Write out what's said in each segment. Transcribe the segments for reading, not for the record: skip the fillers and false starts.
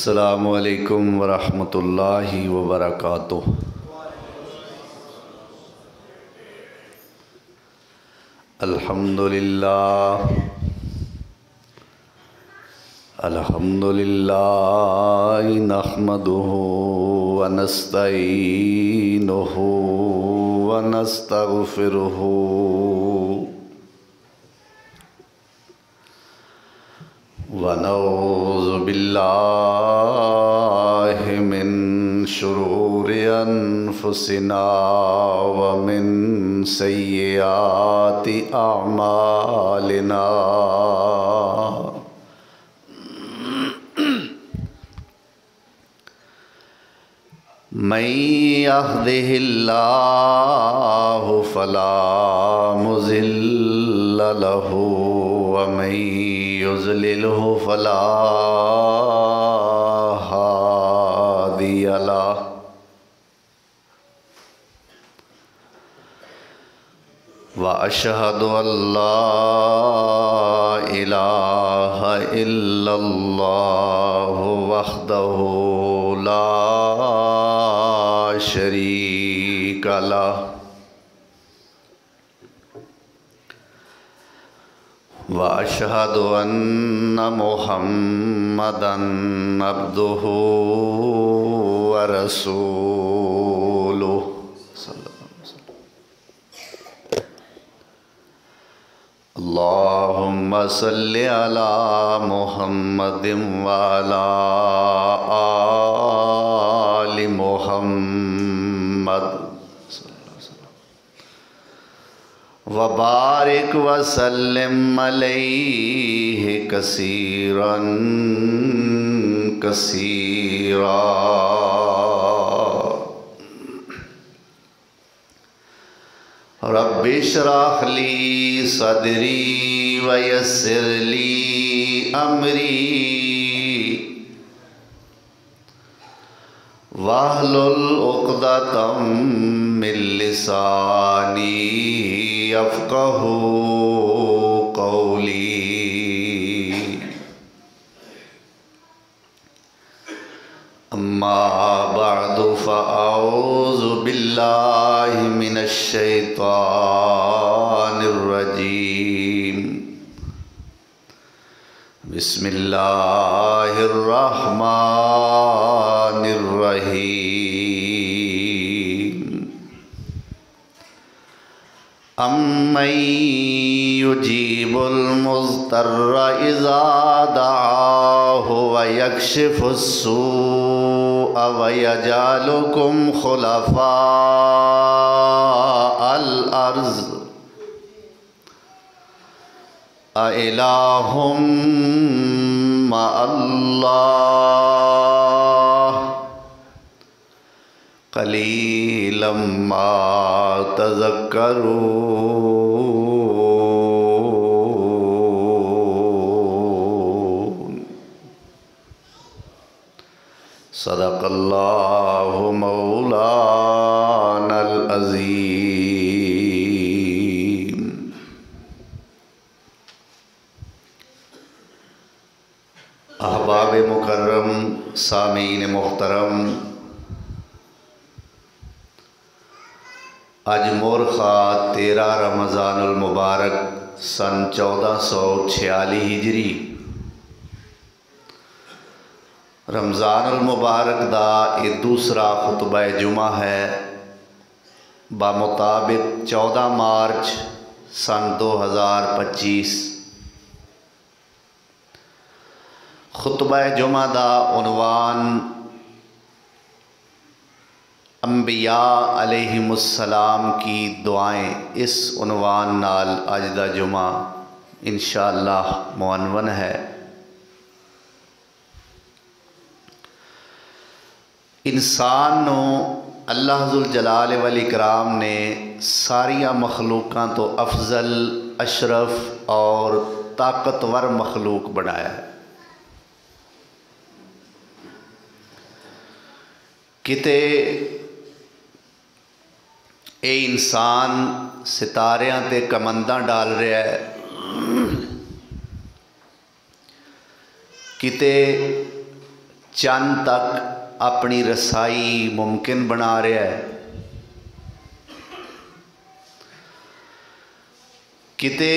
السلام علیکم ورحمۃ اللہ وبرکاتہ۔ الحمدللہ نحمدہ ونستعینہ ونستغفرہ ونعوذ باللہ من شرور انفسنا ومن سیئات اعمالنا، من یہدہ اللہ فلا مضل لہ ومن یضللہ فلا ہادی لہ، واشہد ان لا الہ الا اللہ وحدہ لا شریک لہ، واشہد ان محمدًا عبدہ ورسولہ۔ اللہم صلی علی محمد وعلی آل محمد وبارک وسلم علیہ کثیرا کثیرا۔ رب اشرح لی صدری ویسر لی امری واحلل عقدۃ من لسانی یفقہوا قولی۔ اما بعد فاعوذ باللہ من الشیطان الرجیم، بسم اللہ الرحمن الرحیم۔ امن یجیب المضطر اذا دعاہ ویکشف السوء ویجعلکم خلفاء الارض اِلٰہٌ مع اللہ قلیلا ما تذکرون۔ صدق اللہ مولانا العظیم۔ احباب مکرم، سامعین محترم، آج مورخہ 13 رمضان المبارک سن 1446 ہجری، رمضان المبارک دا یہ دوسرا خطبہ جمعہ ہے بمطابق 14 مارچ سن 2025۔ خطبہ جمعہ دا عنوان انبیاء علیہم السلام کی دعائیں، اس عنوان نال اج دا جمعہ انشاءاللہ معنون ہے۔ انسان نو اللہ ذوالجلال والاکرام نے ساریاں مخلوقاں تو افضل، اشرف اور طاقتور مخلوق بنایا ہے۔ کتے اے انسان ستاریاں تے کمنداں ڈال رہا ہے، کتے چند تک اپنی رسائی ممکن بنا رہا ہے، کتے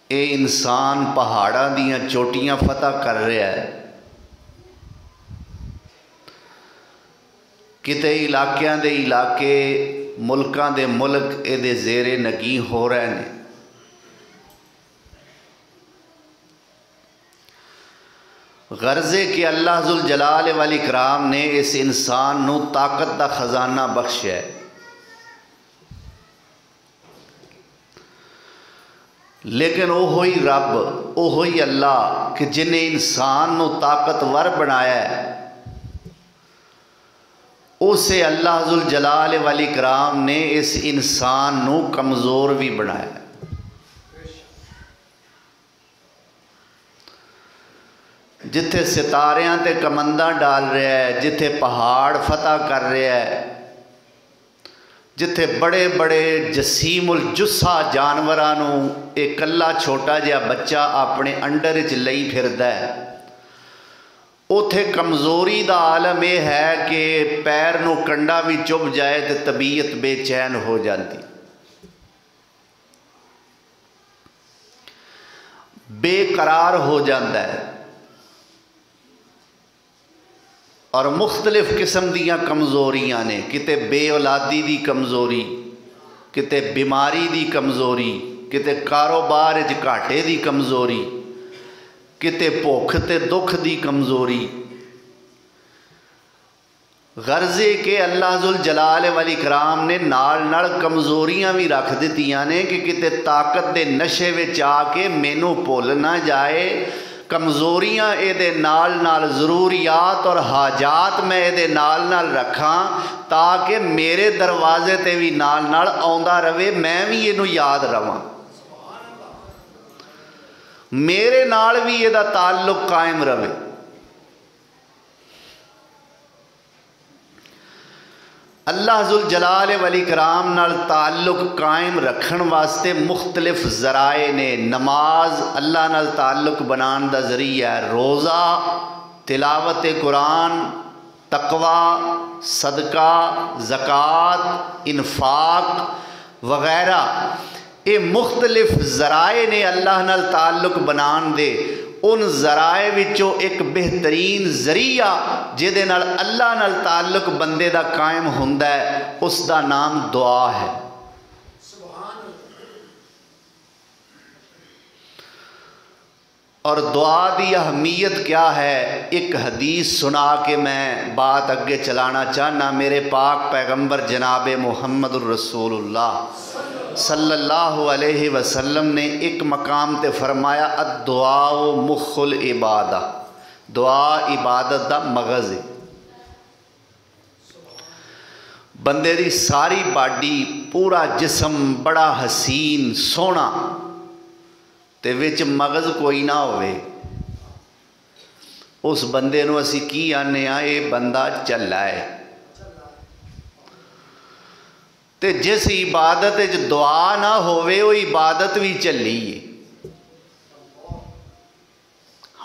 اے انسان پہاڑاں دیاں چوٹیاں فتح کر رہا ہے، کتے علاقیاں دے علاقے ملکاں دے ملک اے دے زیر نگیں ہو رہے ہیں۔ غرضے کہ اللہ ذوالجلال والاکرام نے اس انسان نو طاقت دا خزانہ بخشیا ہے، لیکن اوہی رب اوہی اللہ کہ جنہیں انسان نو طاقتور بنایا ہے، اسے اللہ ذوالجلال والاکرام نے اس انسان نو کمزور بھی بنایا ہے۔ جتھے ستاریاں تے کمنداں ڈال رہا ہے، جتھے پہاڑ فتح کر رہا ہے، جتھے بڑے بڑے جسیم الجثہ جانورانو ایک کلا چھوٹا جہا بچہ اپنے انڈر وچ لئی پھردا ہے، اوتھے کمزوری دا عالم یہ ہے کہ پیر نو کنڈا بھی چبھ جائے تے طبیعت بے چین ہو جاتی، بے قرار ہو جاتا ہے، اور مختلف قسم دیاں کمزوریاں نے، کتے بے اولادی دی کمزوری، کتے بیماری دی کمزوری، کتے کاروبار وچ گھاٹے دی کمزوری، کتے بھوک تے دکھ دی کمزوری۔ غرضے کہ اللہ ذوالجلال والاکرام نے نال کمزوریاں بھی رکھ دتیاں نے کہ کتے طاقت دے نشے وچ آ کے مینوں بھول نہ جائے، کمزوریاں اے دے نال ضروریات اور حاجات میں اے دے نال رکھاں تاکہ میرے دروازے تے بھی نال آندا رہے، میں بھی یہ نو یاد رواں، میرے نال بھی یہ دا تعلق قائم رہے۔ اللہ ذوالجلال والاکرام نال تعلق قائم رکھن واسطے مختلف ذرائع نے۔ نماز اللہ نال تعلق بنان دا ذریعہ ہے، روزہ، تلاوت قرآن، تقوی، صدقہ، زکوٰۃ، انفاق وغیرہ، یہ مختلف ذرائع نے اللہ نال تعلق بنان دے۔ ان ذرائع وچوں ایک بہترین ذریعہ جہدے نال اللہ نال تعلق بندے دا قائم ہوندا ہے، اس دا نام دعا ہے۔ اور دعا دی اہمیت کیا ہے؟ ایک حدیث سنا کے میں بات اگے چلانا چاہنا۔ میرے پاک پیغمبر جناب محمد الرسول اللہ صلی اللہ علیہ وسلم نے ایک مقام تے فرمایا الدعاء مخ العبادہ، دعا عبادت دا مغز ہے۔ بندے دی ساری باڈی، پورا جسم بڑا حسین سونا تے وچ مغز کوئی نہ ہوئے، اس بندے نو اسی کی آنے اے بندہ چلا ہے۔ تے جس عبادت دعا نہ ہوئے وہ عبادت بھی چلی ہے۔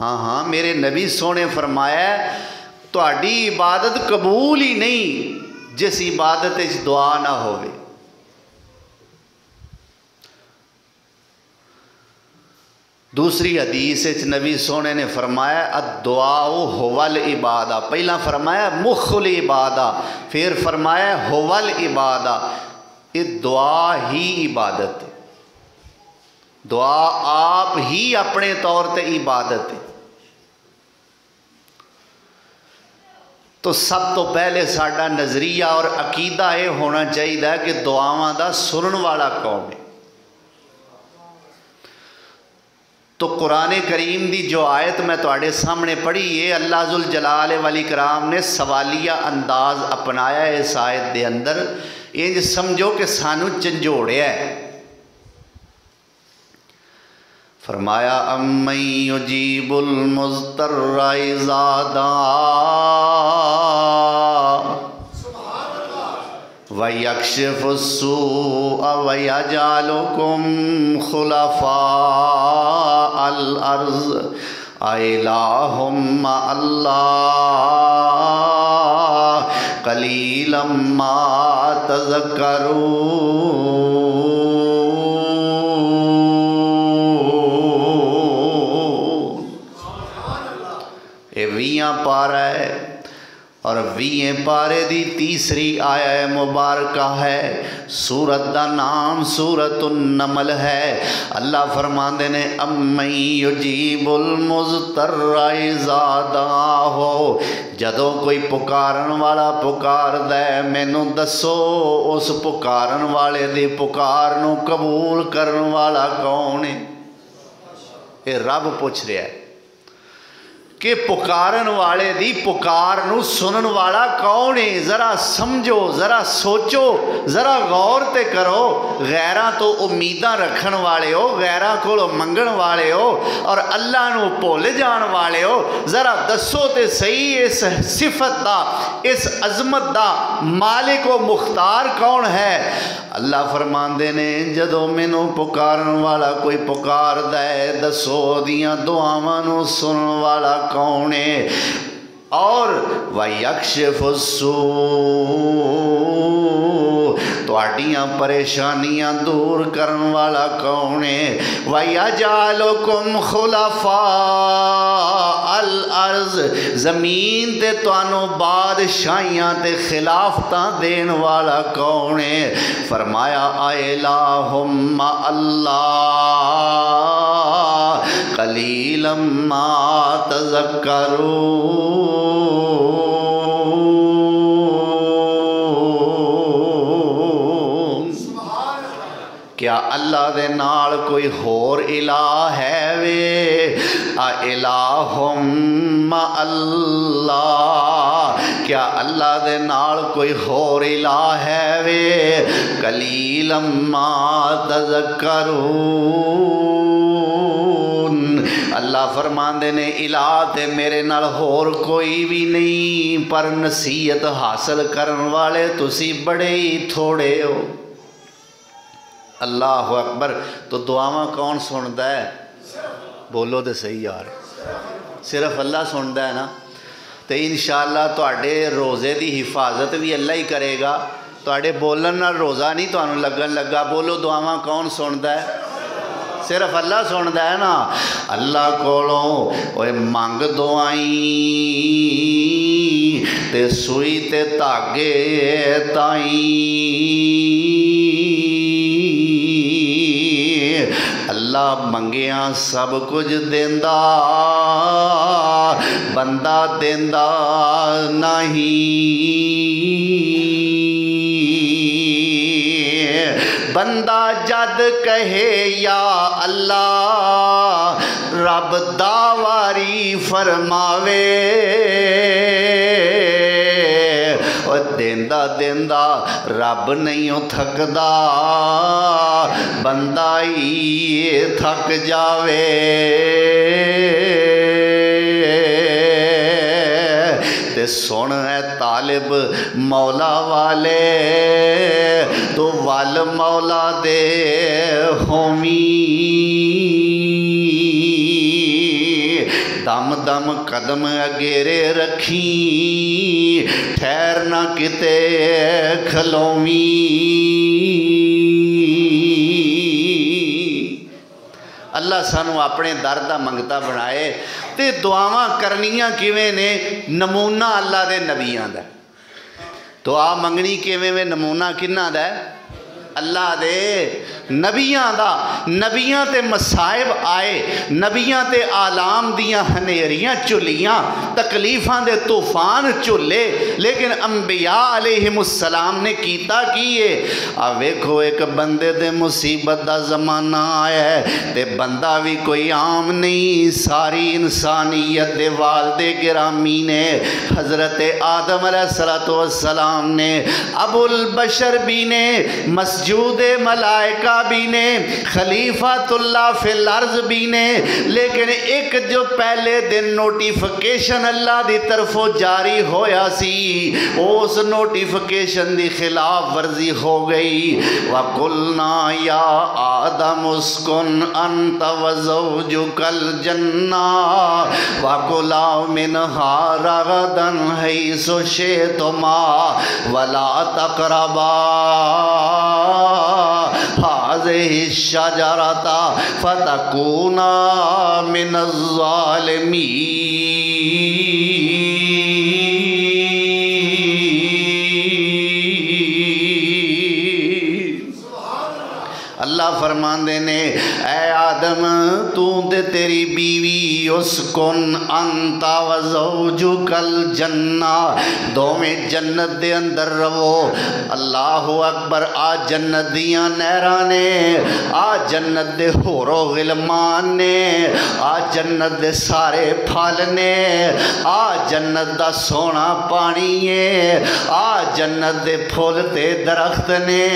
ہاں میرے نبی سونے فرمایا تہاڈی عبادت قبول ہی نہیں جس عبادت دعا نہ ہوئے۔ دوسری حدیث نبی سونے نے فرمایا الدعاء هو العبادہ، پہلا فرمایا مخ العبادہ، پھر فرمایا هو العبادہ۔ یہ دعا ہی عبادت ہے، دعا آپ ہی اپنے طور تے عبادت ہے۔ تو سب تو پہلے ساڈا نظریہ اور عقیدہ یہ ہونا چاہیے کہ دعاواں دا سنن والا کون ہے۔ تو قرآن کریم دی جو آیت میں تواڈے سامنے پڑھی ہے، اللہ ذوالجلال والاکرام نے سوالیہ انداز اپنایا ہے اس آیت دے اندر، انج سمجھو کہ سانو چنجوڑیا ہے۔ فرمایا امن یجیب المضطر اذا دعا وَيَكْشِفُ السُّوءَ وَيَجْعَلُكُمْ خُلَفَاءَ الْأَرْضِ इलाहुम अल्लाह कलीलम मा तज़क्करून। ये 20 पारा है और 20 पारे दी तीसरी आया मुबारका है। सूरत दा नाम सूरतुन नमल है। अल्लाह फरमांदे ने अम्मन युजीबुल मुज़तर्रा इज़ा दआहो, जदों कोई पुकारन वाला पुकारदा है मैनू दसो उस पुकारन वाले दी पुकार नू कबूल करन वाला कौन है। ये रब पुछ रहा है कि पुकारन वाले दी पुकार नू सुनन वाला कौन है। ज़रा समझो, ज़रा सोचो, ज़रा गौर ते करो। गैरां तो उम्मीदां रखन वाले हो, गैरां कोलों मंगण वाले हो और अल्लाह नू भुल जाण वाले हो। ज़रा दसो ते सही इस सिफत दा, इस अजमत दा मालिक व मुख्तार कौन है। अल्लाह फरमांदे ने जदों मैनू पुकारन वाला कोई पुकारदा है दसो दियां दुआवां नू सुनन वाला कौन है। और वयक्शिफुस्सू, तुहाडियां परेशानियां दूर करन वाला कौन है। वयजअलुकुम खुलफा अल अर्ज़, ज़मीन ते तुहानू बादशाहियां ते खिलाफतां देन वाला कौन है। फरमाया इलाहुम्मा अल्लाह कलीलम मा तज़क्करून। क्या अल्लाह दे नाल कोई होर इलाह है वे। इलाहुम्मा अल्लाह, क्या अल्लाह दे नाल कोई होर इलाह है वे। कलीलम मा तज़क्करून। अल्लाह फरमांदे ने इलाह ते मेरे नाल होर कोई भी नहीं, पर नसीहत हासिल करन वाले तुसी बड़े ही थोड़े हो। अल्लाह अकबर। तो दुआवां कौन सुनता है। बोलो तो सही यार, सिर्फ अल्लाह सुनता है ना। तो इंशाअल्लाह तुहाडे रोज़े की हिफाजत भी अल्लाह ही करेगा। तुहाडे बोलन नाल रोज़ा नहीं तुहानू लगन लगा। बोलो दुआवां कौन सुनता है। सिर्फ अल्लाह सुनता है ना। अल्लाह कोलों ओए मंग दुआई ते सुई ते धागे ताई। अल्लाह मंगिया सब कुछ देंदा, बंदा देंदा नहीं। बंदा जद कहे या अल्लाह, रब दावारी फरमावे। देंदा देंदा रब नहीं थकदा, बंदा ही थक जावे। ते सुन है तालिब मौला वाले, तो वल मौला दे होमी। दम दम कदम अगेरे रखी, ठहर ना किते खलोवी। अल्लाह सानू अपने दर दा मंगता बनाए। ते दुआवां करनियां किवें ने। नमूना अल्लाह दे नबियां दा। दुआ मंगनी किवें वे। नमूना किन्ना दा। अल्लाह दे नबियां दा। नबियां ते मसाइब आए, नबियां ते आलाम दियां हनेरियां झुलियां, तकलीफां दे तूफान झुले, लेकिन अंबिया अलैहिमुस्सलाम ने कीता की है। आ वेखो एक बंदे दे मुसीबत दा ज़माना आया है ते बंदा भी कोई आम नहीं। सारी इंसानियत दे वालिद गिरामी ने हज़रत आदम अलैहिस्सलातु वस्सलाम ने अबुल बशर भी ने मस्जूद मलाइका भी ने, खलीफातुल्लाह फिल अर्ज़ भी ने, लेकिन एक जो पहले दिन नोटिफिकेशन अल्लाह की तरफों जारी होया सी, उस नोटिफिकेशन की खिलाफ वर्जी हो गई। वकुलना या आदम उस्कुन अंत व ज़ौजुकल जन्ना वकुला मिनहा रगदन हैसु शि'तुमा वला तक़रबा हाज़िहि शजरता फतकूना मिनज़ ज़ालिमीन। अल्लाह फरमांदे ने, ऐ आदम तू ते तेरी बीवी उस्कुन अंता व ज़ौजुकल जन्ना, दोवें जन्नत दे अंदर रवो। अल्लाहु अकबर। आ जन्नत दियां नहरां ने, आ जन्नत दे होरो गिलमान ने, आ जन्नत दे सारे फल ने, आ जन्नत दा सोना पानी है, आ जन्नत दे फुल ते दरख्त ने।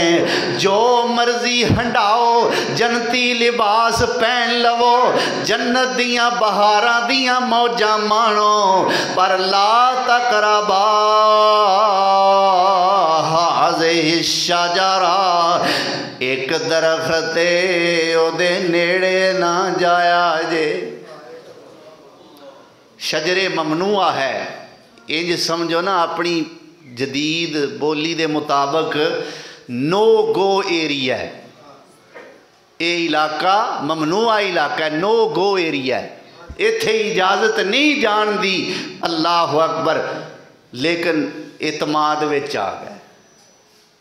जो मर्जी हंडाओ, जन्नती लिबास पहन लवो, जन्नत दियां बहारां दियां मौजां माणो, पर ला तक़रबा हाज़िहि शजरा, एक दरख्त ओदे नेड़े ना जाया जे। शजरे ममनुआ है, इंज समझो ना अपनी जदीद बोली दे मुताबिक नो गो एरिया है। ये इलाका ममनुआ इलाका है, नो गो एरिया है, इत्थे इजाजत नहीं जान दी। अल्लाह अकबर। लेकिन इतमाद विच आ गए।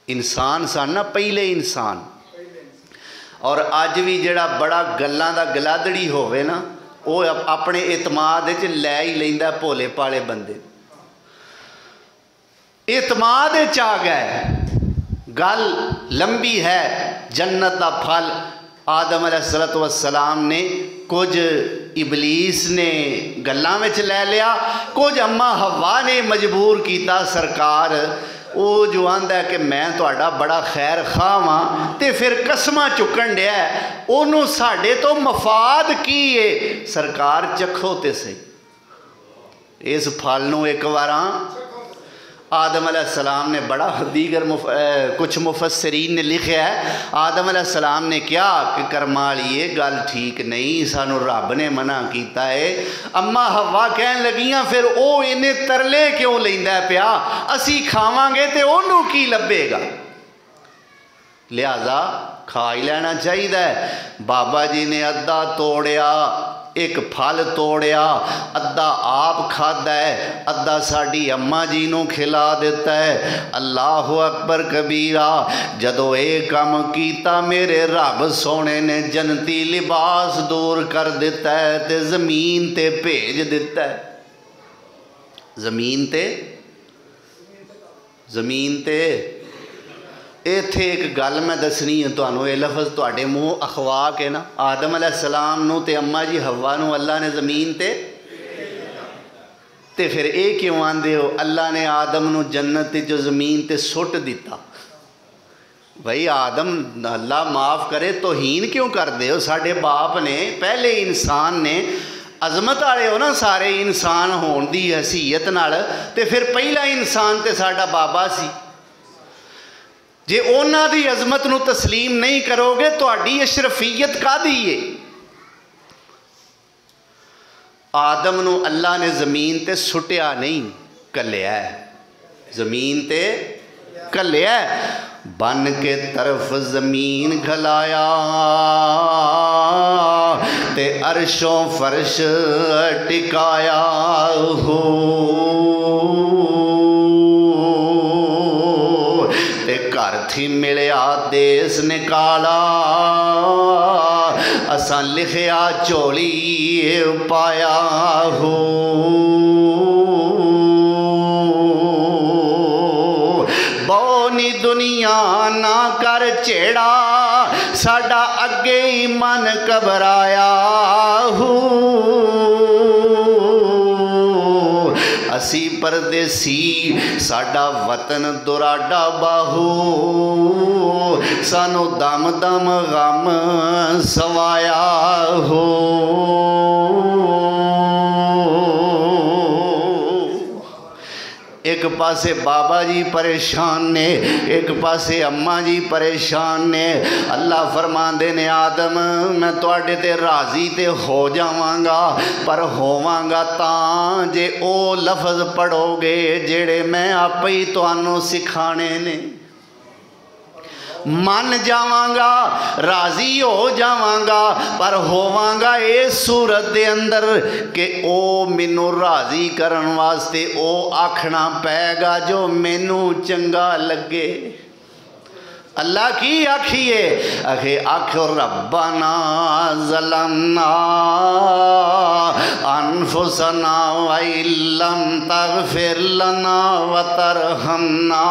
इंसान सन ना पहले इंसान, और अज भी जिहड़ा बड़ा गल्लां दा गलादड़ी होवे ना, वो अपने इतमाद विच लै ही लैंदा भोले भाले बंदे। इतमाद विच आ गए। गल लंबी है। जन्नत दा फल आदम अलैहिस्सलातु वस्सलाम ने, कुछ इबलीस ने गल्लां विच लै लिया, कुछ अम्मा हवा ने मजबूर किया। सरकार वो जो आंदा है कि मैं तुहाडा बड़ा खैर खां वां, ते फिर कसमां चुकन दिया, ओनू साडे तो मफाद की है। सरकार चखो ते सही इस फल नू एक बार। आदम अलैहिस्सलाम ने बड़ा दीगर कुछ मुफस्सिरीन ने लिखा है, आदम अलैहिस्सलाम ने क्या कि कर्मा वाली ये गल ठीक नहीं, सानू रब ने मना किया है। अम्मा हवा कहन लगियां फिर वो इन्हें तरले क्यों लेंदा पिया, असी खावांगे तो ओनू की लभेगा, लिहाजा खा ही लेना चाहिए। बाबा जी ने अद्धा तोड़िया, एक फल तोड़िया, अद्धा आप खादा है, अद्धा साड़ी अम्मा जी नू खिला दिता है। अल्लाह अकबर कबीरा। जदों ये काम कीता मेरे रब सोने ने जन्नती लिबास दूर कर दिता है ते जमीन ते भेज दिता है। जमीन ते इत्थे एक गल मैं दसनी है तुहानू, ये लफज तुहाडे मूँह अखवा के ना, आदम अलैहिस्सलाम नू ते अम्मा जी हवा नू अल्लाह ने ज़मीन ते फिर ये क्यों आंदे हो, अल्लाह ने आदम नू जन्नत जो ज़मीन ते सुट दिता। भाई आदम अल्लाह माफ़ करे तौहीन क्यों करते हो, साडे बाप ने पहले इंसान ने, अजमत वाले हो ना सारे इंसान होने की हैसीयत नाल, ते फिर पहला इंसान ते साडा बाबा सी। जे उन्हां दी अजमत नू तस्लीम नहीं करोगे तुहाडी अशरफीयत कादी है। आदम नू अल्लाह ने ज़मीन ते सुटिया नहीं, कलिया, ज़मीन ते कलिया, बन के तरफ ज़मीन घलाया ते अरशों फर्श टिकाया हो, थी मिलया देश निकाला, असा लिखया चोली पाया हो। बोनी दुनिया ना कर छेड़ा, साडा अगे ही मन घबराया हो। असी परदेसी साडा वतन दुराडा बाहू, सानू दम दम गम सवाया हो। एक पासे बाबा जी परेशान ने, एक पासे अम्मा जी परेशान ने। अल्लाह फरमांदे ने आदम मैं तुहाडे ते राजी ते हो जावांगा, पर होवांगा तां जे ओ लफ्ज़ पढ़ोगे जेड़े मैं आपे ही तुहानू सिखाने ने। मन जावांगा, राजी हो जावांगा, पर होवांगा इस सूरत दे अंदर कि ओ मैनू राजी करन वास्ते ओ आखना पैगा जो मैनू चंगा लगे। अल्लाह की आखिए, आखे आखो रब्बना ज़लमना अनफुसना व इल्लम तग़फिर लना व तरहमना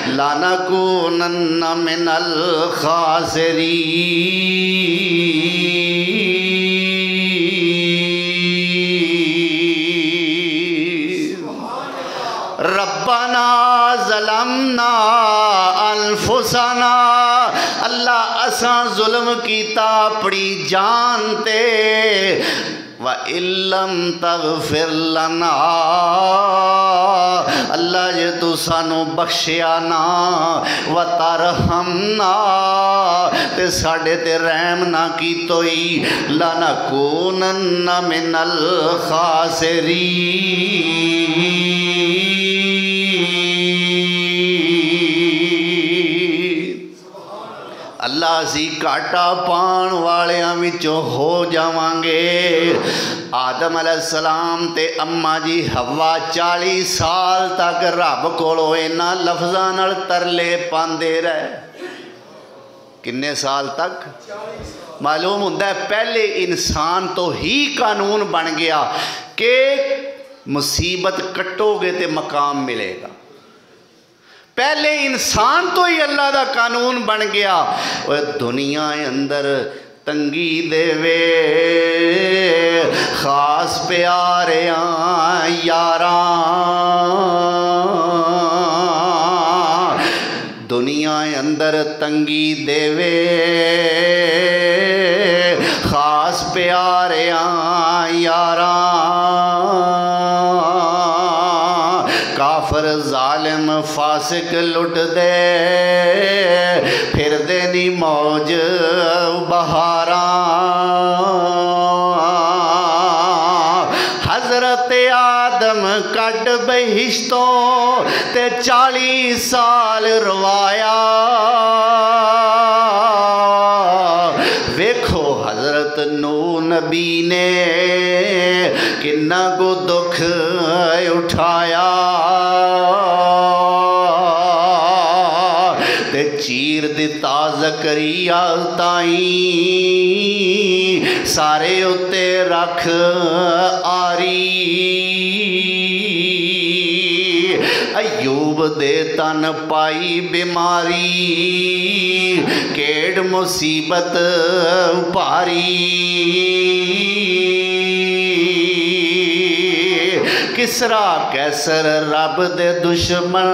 लनकूनन्ना मिनल खासिरीन। रब्बना ज़लमना अनफुसना, अल्लाह असां जुल्म कीता अपनी जान ते, व इल्लम तग़फिर लना, अल्लाह जे तू सानू बख्शिया ना, व तरहमना ते साडे ते रहम ना कीतोई, लनकूनन्ना मिनल खासिरीन। अल्लाह असी घाटा पाण वालियां विचों हो जावांगे। आदम अलैहिस्सलाम ते अम्मा जी हवा 40 साल तक रब कोलों इन्हां लफ्ज़ां नाल तरले पांदे रहे। किन्ने साल तक? मालूम हुंदा है पहले इंसान तो ही कानून बन गया कि मुसीबत कटोगे तो मकाम मिलेगा। पहले इंसान तो ही अल्लाह का कानून बन गया। और दुनिया अंदर तंगी देवे खास प्यारियां यारां, दुनिया अंदर तंगी देवे खास प्यारियां यारां, काफर जालिम फासिक लुट दे फिर देनी मौज बहारा। हजरत आदम कट बहिश्तों ते 40 साल रवाया। वेखो हजरत नूह नबी ने किन्ना को दुख उठाया, ते चीर दिता ज़करिया ताई सारे उत्ते रख आरी। अयूब दे तन पाई बीमारी केड़ मुसीबत भारी। किसरा कैसर रब दे दुश्मन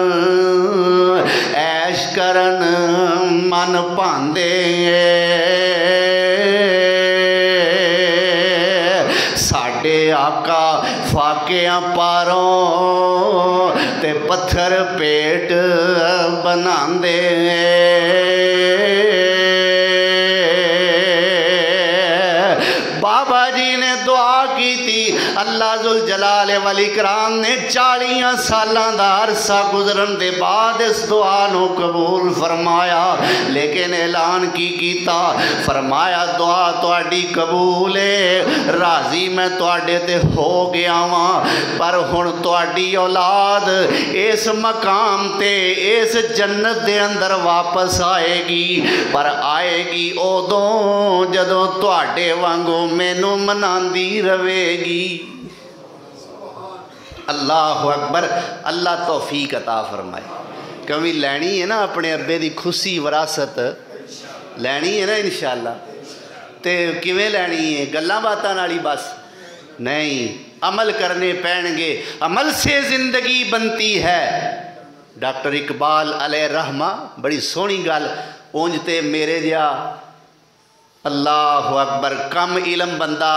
ऐश करन मन भांदे। साडे आका फाकियां पारों ते पत्थर पेट बनांदे। बाबा जी ने दुआ की थी, अल्लाह जुल जलाल वल इकराम ने 40 सालों का अरसा गुजरन के बाद इस दुआ को कबूल फरमाया। लेकिन ऐलान की कीता, फरमाया दुआ तुहाडी कबूल है, राजी मैं तुहाडे ते हो गया वां, पर हुण तुहाडी औलाद इस मकाम ते इस जन्नत दे अंदर वापस आएगी, पर आएगी उदों जदों तुहाडे वांगू मैनू मनांदी रवेगी। अल्लाह अकबर। अल्लाह तौफीक अता फरमाए। कभी लैनी है ना अपने अब्बे की खुशी विरासत लैनी है ना इंशाअल्लाह, तो किवें लैनी है? गल्लां बातां नाल ही बस नहीं, अमल करने पैणगे। अमल से ज़िंदगी बनती है। डॉक्टर इकबाल अलैहि रहमा बड़ी सोहनी गल उंजते मेरे जिहा अल्लाह अकबर कम इलम बंदा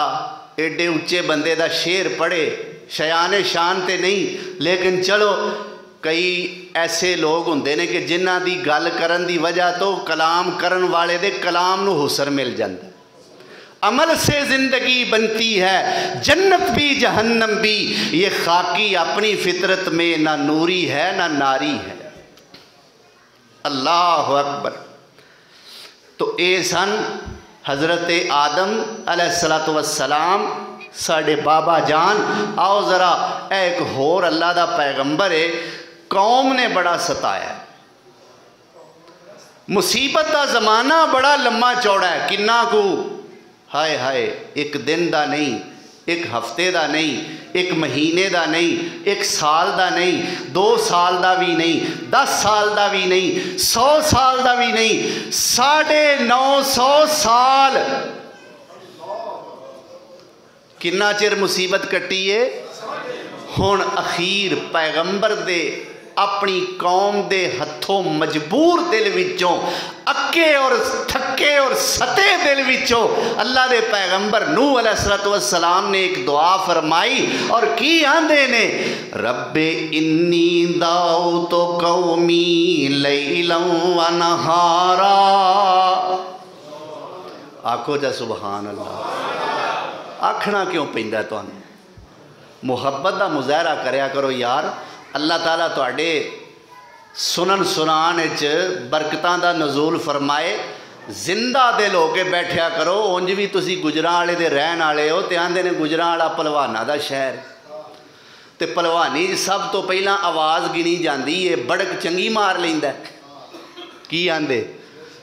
एडे उच्चे बंदे दा शेर पढ़े शयाने शान ते नहीं, लेकिन चलो कई ऐसे लोग होंदे ने कि जिन्हां दी गल करन दी वजह तो कलाम करन वाले दे कलाम नूं हुसर मिल जांदा। अमल से ज़िंदगी बनती है, जन्नत भी जहन्नम भी, ये खाकी अपनी फितरत में ना नूरी है ना नारी है। अल्लाह अकबर। तो ये सन हज़रत आदम अलैहिस्सलातु वस्सलाम साढ़े बाबा जान। आओ ज़रा एक होर अल्लाह दा पैगंबर है, कौम ने बड़ा सताया, मुसीबत का ज़माना बड़ा लम्मा चौड़ा है, किन्ना को हाय हाय, एक दिन दा नहीं, एक हफ्ते दा नहीं, एक महीने दा नहीं, एक साल दा नहीं, 2 साल दा भी नहीं, 10 साल दा भी नहीं, 100 साल दा भी नहीं, 950 साल। किन्ना चिर मुसीबत कट्टी है। हुण अखीर पैगंबर दे अपनी कौम दे हथों मजबूर दिल विचों, अक्के और थके और सते दिल विचों अल्लाह दे पैगंबर नूह अलैहिस्सलातु वस्सलाम ने एक दुआ फरमाई और की आंदे ने, रब्बे इन्नी दाऊतु कौमी लैलन व नहारा। आखो जा सुभान अल्लाह। आखना क्यों पैंदा तुहानू? मुहब्बत का मुजाहरा करया करो यार। अल्लाह ताला तुहाडे सुनन सुनान बरकतां दा नज़ूल फरमाए। जिंदा दिल होके बैठया करो। उंज भी तुसी गुजरां वाले दे रहन वाले हो ते आंदे ने गुजरां वाला पहलवाना दा शहर, ते पहलवानी सब तो पहला आवाज़ गिनी जाती है, बड़क चंगी मार लैंदा। की आंदे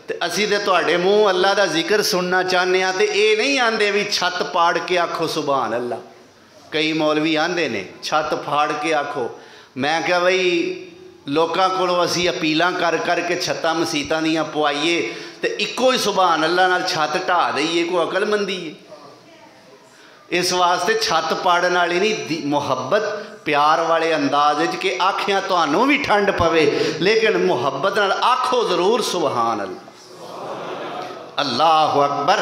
ते असी ते तुहाडे मूँह अल्लाह दा जिक्र सुनना चाहते हैं, ते ये नहीं आंदे भी छत पाड़ के आखो सुभान अल्लाह। कई मौलवी आंदे ने छत फाड़ के आखो। मैं क्या बई लोगों को असी अपीलां कर करके छत्तां मसीतां दियां पवाइए ते इक्को ही सुभान अल्लाह नाल छत ढा दईए, कोई अकलमंदी है। इस वास्ते छत पाड़न वाली नहीं, मुहब्बत प्यार वाले अंदाज के आखियां तुहानू भी ठंड पवे, लेकिन मुहब्बत नाल आखो जरूर सुभान अल्लाह। अल्लाह अकबर।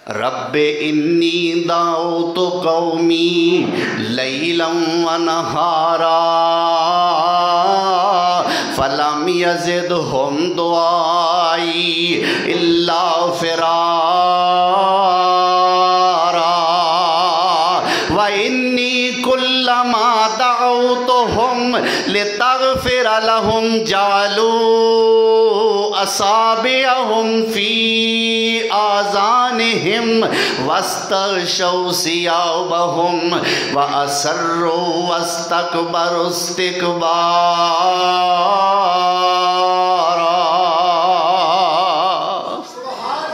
रब्बे इन्नी दाऊतु कौमी लैलन व नहारा फलम यज़िदहुम दुआई इल्ला फिरारा व इन्नी कुल्लमा दअउतुहुम लितग़फ़िर लहुम जालू असाबिअहुम फी आज़ानिहिम वस्तग़शौ सियाबहुम व असर्रू वस्तकबरू इस्तिकबारा।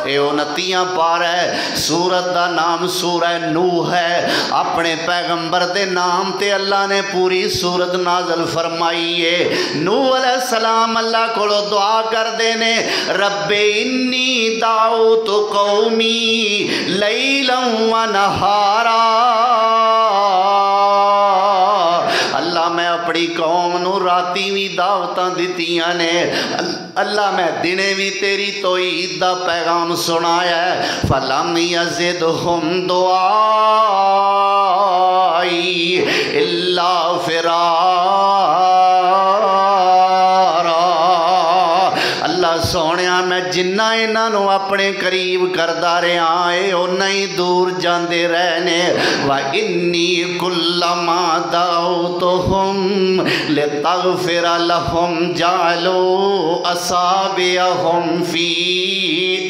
ये 29 पारा है। सूरत का नाम सूरह नूह है। अपने पैगंबर दे नाम ते अल्लाह ने पूरी सूरत नाजल फरमाई है। नूह अलैहिस्सलाम अल्लाह कोलो दुआ करदे ने, रब्बे इन्नी दाऊतु कौमी लैलन व नहारा। अल्लाह मैं अपनी कौम नू राती भी दावतां दित्तियां ने। अल्लाह मैं दिने भी तेरी तौहीद दा पैगाम सुनाया है। फलम यज़िदहुम दुआई इल्ला फिरारा। अल्लाह सोनिया मैं जिन्ना इन्हों अपने करीब करदा रहा है उन्ना ही दूर जाते रहने। व इन्नी कुल्लमा दाऊतुहुम लितग़फ़िर लहुम जालू असाबिअहुम फी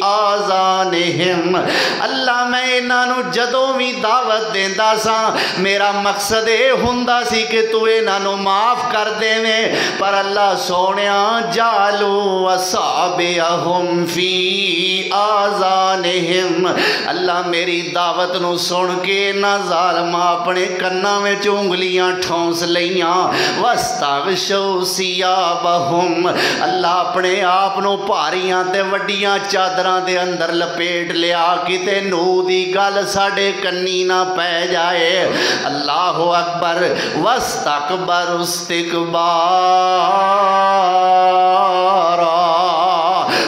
आज़ानिहिम। अल्लाह मैं इन्हों जदों भी दावत देंदा सा मेरा मकसद ये हुंदा सी कि तू इन्हों माफ़ कर देवें, पर अल्लाह सोनिया जालू असाबिअहुम फी आज़ानिहिम। अल्लाह मेरी दावत नूं सुन के इन्हां ज़ालिमां अपने कन्नां विच उंगलियां ठौंस लईयां। वस्तग़शौ सियाबहुम। अल्लाह अपने आप नूं भारियां ते वड्डियां चादरां दे अंदर लपेट लिया, किते नूह दी गल साडे कन्नी ना पै जाए। अल्लाह अकबर। वस्तकबरू इस्तिकबारा।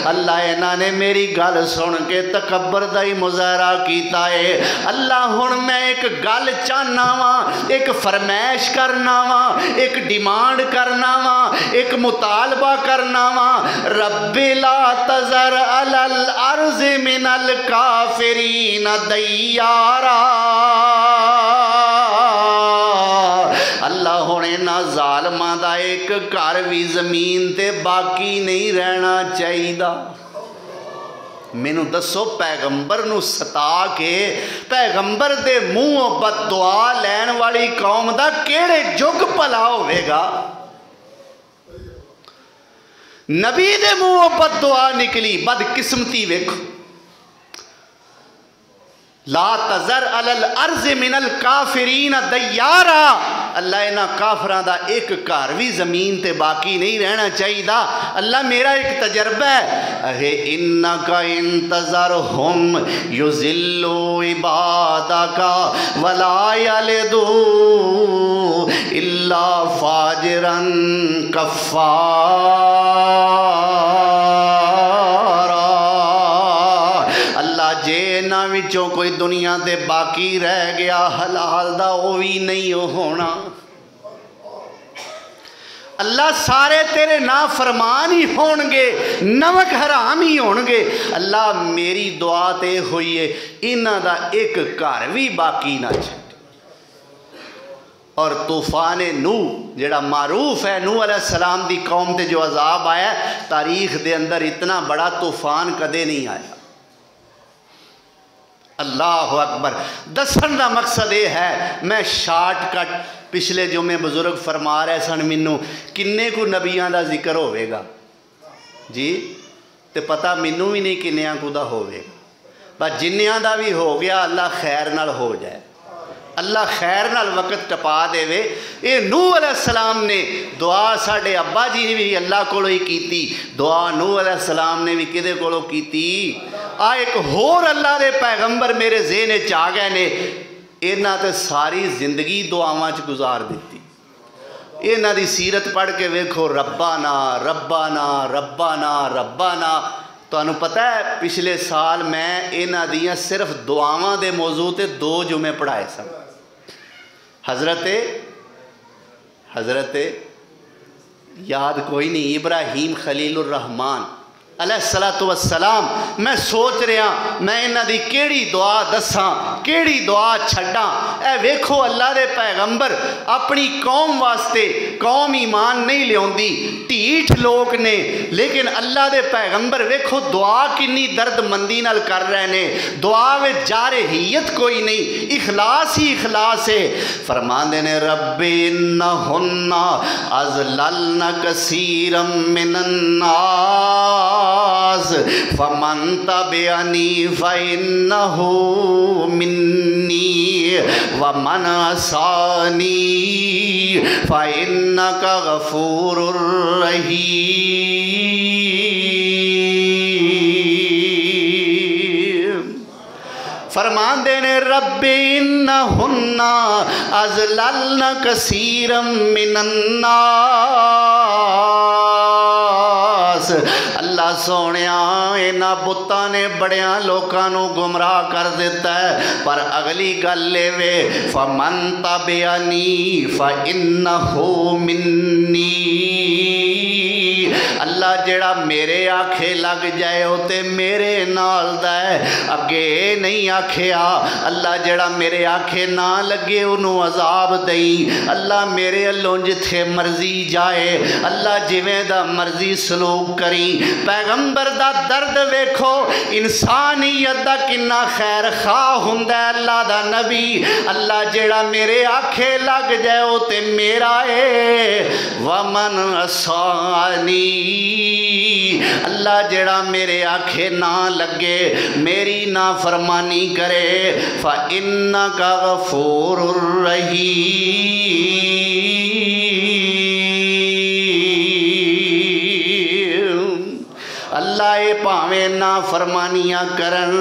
अल्लाह इन्हां ने मेरी गल सुन के तकब्बर दा ही मुजाहरा कीता है। अल्लाह हुण मैं एक गल चाहना वा, एक फरमाइश करना वा, एक डिमांड करना वा, एक मुतालबा करना वा। रब्बी ला तज़र अलल अर्ज़ मिनल काफिरीन दय्यारा। अल्लाह हुण इन्हां ज़ालिमां दा एक घर भी ज़मीन ते बाकी नहीं रहना चाहिदा। मैनू दसो पैगंबर नू सता के पैगंबर दे मूँहों बददुआ लैन वाली कौम दा केड़े जुग भला होवेगा। नबी दे मूँहों बददुआ निकली, बदकिस्मती वेखो। ला तज़र अलल अर्ज़ मिनल काफिरीन दय्यारा। अल्लाह इन्हां काफरां दा एक घर भी ज़मीन ते बाकी नहीं रहना चाहिदा। अल्लाह मेरा एक तजर्बा है, अहे इन्नका इंतज़रहुम युज़िल्लु इबादका वला यलिदू इल्ला फाजिरन कफ़्फ़ारा। अल्लाह जे इन्हां विचों कोई दुनिया ते बाकी रह गया हलाल दा वो भी नहीं होना। अल्लाह सारे तेरे ना फरमान ही होणगे, नमक हराम ही होणगे। अल्लाह मेरी दुआ ते हुई है इन्हां दा एक घर भी बाकी ना छड्डे। और तूफान नूह जेड़ा मारूफ है, नूह अलैहिस्सलाम दी कौम ते जो अजाब आया तारीख दे अंदर इतना बड़ा तूफान कदे नहीं आया। अल्लाह अकबर। दसन का मकसद ये है, मैं शार्टकट पिछले जुमे बुजुर्ग फरमा रहे सन मैनू किन्ने को नबियां का जिक्र होवेगा जी, तो पता मैनू भी नहीं किन्नियां को दा होवेगा, बस जिन्नियां दा भी हो गया अल्लाह खैर नाल हो जाए, अल्लाह खैर नाल वक्त टपा देवे। ये नूह अलैहिस्सलाम ने दुआ साढ़े अब्बा जी ने भी अल्लाह कोलों ही कीती, दुआ नूह अलैहिस्सलाम ने भी किदे कोलों कीती। आ एक होर अल्लाह दे पैगंबर मेरे ज़हन च आ गए ने, इन्हां ते सारी जिंदगी दुआवां च गुजार दी। इन्हां दी सीरत पढ़ के वेखो, रब्बाना रब्बाना रब्बाना रब्बाना। तुहानू पता है पिछले साल मैं इन्हां दियां सिर्फ दुआवां दे मौजू ते 2 जुमे पढ़ाए सन। हज़रत याद कोई नहीं, इब्राहीम खलीलुर रहमान अलैहिस्सलातु वस्सलाम। मैं सोच रहा मैं इन्हां दी केड़ी दुआ दसां, केड़ी दुआ छड्डां। ए वेखो अल्लाह दे पैगंबर अपनी कौम वास्ते, कौम ईमान नहीं लियाउंदी, ढीठ लोग ने, लेकिन अल्लाह दे पैगंबर वेखो दुआ किन्नी दर्दमंदी नाल कर रहे ने। दुआ विच जारहियत कोई नहीं, इखलास ही इखलास है। फरमांदे ने रब्बी इन्नहुन्ना अज़लल्ना कसीरम मिनन नास फमन तबिअनी फइन्नहु मिन्नी वमन असानी फइन्नका गफूरुर रहीम। फरमान देने रब्बी इन्नहुन्ना अज़लल्ना कसीरम मिनन नास। अल्लाह सोनिया इन्हां बुत्तां ने बड़ियां लोकां नूं गुमराह कर दिता है। पर अगली गल वे फमन तबिअनी फइन्नहु मिन्नी। अल्लाह जेड़ा मेरे आखे लग जाए वो ते मेरे नाल दा है, अगे नहीं आखिया। अल्लाह जेड़ा मेरे आखे ना लगे उन्होंने अजाब दई। अल्लाह मेरे अल्लों जिथे मर्जी जाए, अल्लाह जिवें दा मर्जी सलूक करी। पैगंबर दा दर्द वेखो, इंसानियत दा किन्ना खैर खा हुंदा है अल्लाह दा नबी। अल्लाह जेड़ा मेरे आखे लग जाए वो ते मेरा है। वमन असानी, अल्लाह जेड़ा मेरे आखे ना लगे, मेरी ना फरमानी करे, फ़इन्नका गफूरुर रहीम। अल्लाह ये भावें ना फरमानियां करन,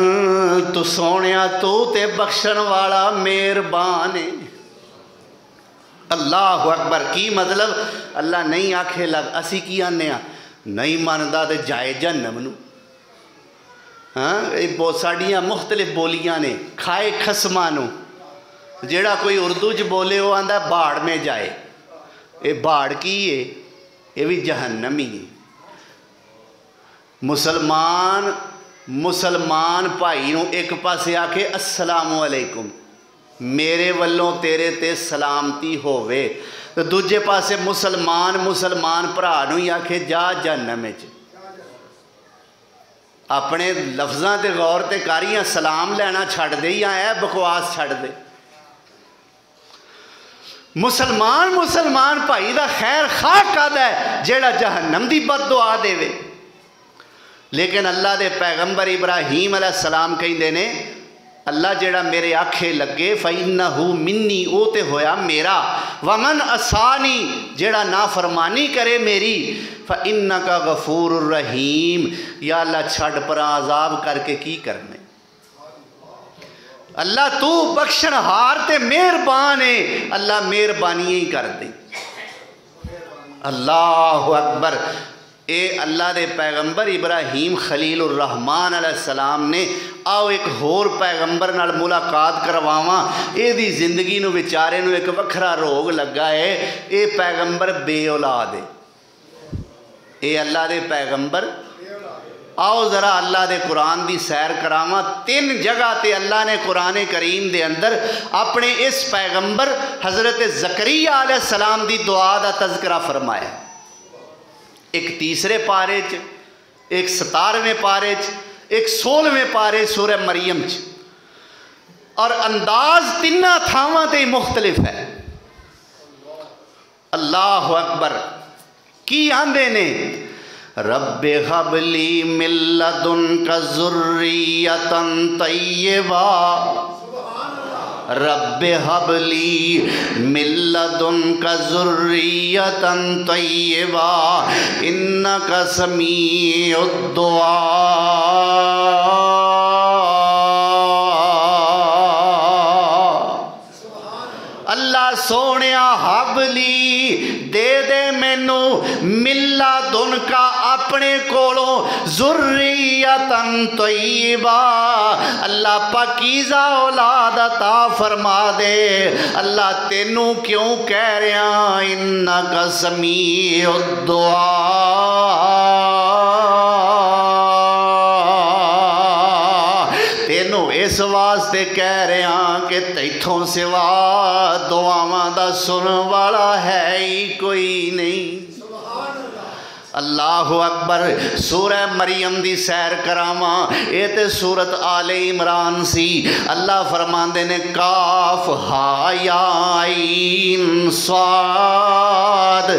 तू सोनिया तू ते बख्शण वाला मेहरबान है। अल्लाह अकबर। की मतलब? अल्लाह नहीं आखे लग, असी की आने नहीं मनदा ते जाए जहन्नम नूं। ہاں ساڈیاں مختلف بولیاں نے. کھائے خسماں نو جیڑا کوئی اردو چ بولے وہ آندا باڑ میں جائے. یہ باڑ کی ہے؟ یہ بھی جہنم ہی ہے. مسلمان بھائی نو ایک پاسے آ کے السلام علیکم میرے والوں تیرے تے سلامتی ہووے، تو دوجے پاسے مسلمان بھرا نو ہی آکھے جا جہنم وچ. اپنے لفظاں تے غور تے کاریاں سلام لینا چھڑ دے یا اے بکواس چھڑ دے. مسلمان بھائی دا خیر خواہ کد ہے جیڑا جہنم دی بد دعا دے وے. لیکن اللہ دے پیغمبر ابراہیم علیہ السلام کہندے نے اللہ جیڑا میرے آکھے لگے فَإِنَّهُ مِنِّي او تے ہویا میرا، وَمَنْ أَسَانِي جیڑا نافرمانی کرے میری فَإِنَّكَ غَفُورٌ الرحیم. یا اللہ چھڑ پر عذاب کر کے کی کرنے. اللہ تو بخشن ہار تے مہربان ہے، اللہ مہربانی ہی کر دے. اللہ اکبر. اے اللہ دے پیغمبر ابراہیم خلیل الرحمان علیہ السلام نے آؤ ایک ہور پیغمبر نال ملاقات کرواواں. اے دی زندگی نو بیچارے نو ایک وکھرا روگ لگا ہے. اے پیغمبر بے اولاد ہے. اے اللہ دے پیغمبر آؤ ذرا اللہ دے قرآن دی سیر کراواں. 3 جگہ تے اللہ نے قرآن کریم دے اندر اپنے اس پیغمبر حضرت زکریا علیہ السلام دی دعا دا تذکرہ فرمایا. ایک 3 پارے چ، ایک 17ویں پارے چ، ایک 16ویں پارے سورہ مریم چ. اور انداز 3 تھاواں تے مختلف ہے. اللہ اکبر. کی آندے نے رب هب لی من لدنک ذریۃ طیبہ، رب هب لی من لدنک ذریۃ طیبہ انک سمیع الدعاء. اللہ سونیا حب لی دے دے مینو ملا دن کا اپنے کولوں ذریتن طیبہ. اللہ پاکیزہ اولاد عطا فرما دے. اللہ تینوں کیوں کہہ رہا انکا سمیع الدعاء. تینوں اس واسطے کہہ رہے ہیں کہ تیتھوں سوا دعاواں دا سن والا ہے ہی کوئی نہیں. اللہ اکبر. سورہ مریم دی سیر کراواں. اے تے سورت آل عمران سی. اللہ فرماندے نے کاف ہا یا عین صاد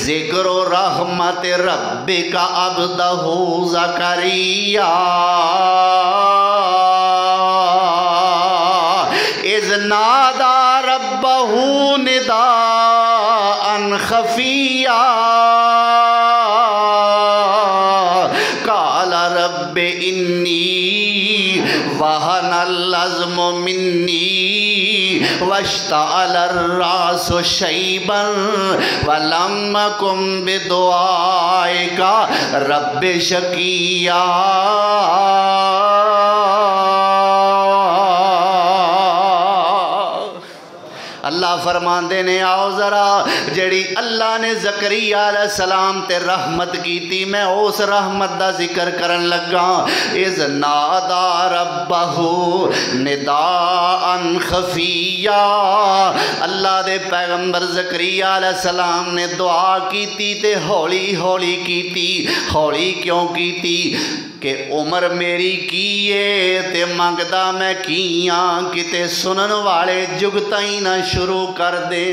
ذکر رحمت ربک عبدہ زکریا اذ نادا ربہ نداء خفیا قال رب انی وہن العظم منی واشتعل الراس شیبا ولم اکن بدعائک رب شقیا. اللہ فرماندے نے آؤ ذرا جڑی اللہ نے زکریا علیہ السلام تے رحمت کیتی میں اس رحمت دا ذکر کرن لگا. اذ نادا ربہ نداء خفیا. اللہ دے پیغمبر زکریا علیہ السلام نے دعا کیتی تے ہولی ہولی کیتی. ہولی کیوں کیتی کہ عمر میری کیے تے منگدا میں کیاں کتے سنن والے جگتائی نہ شروع کر دے.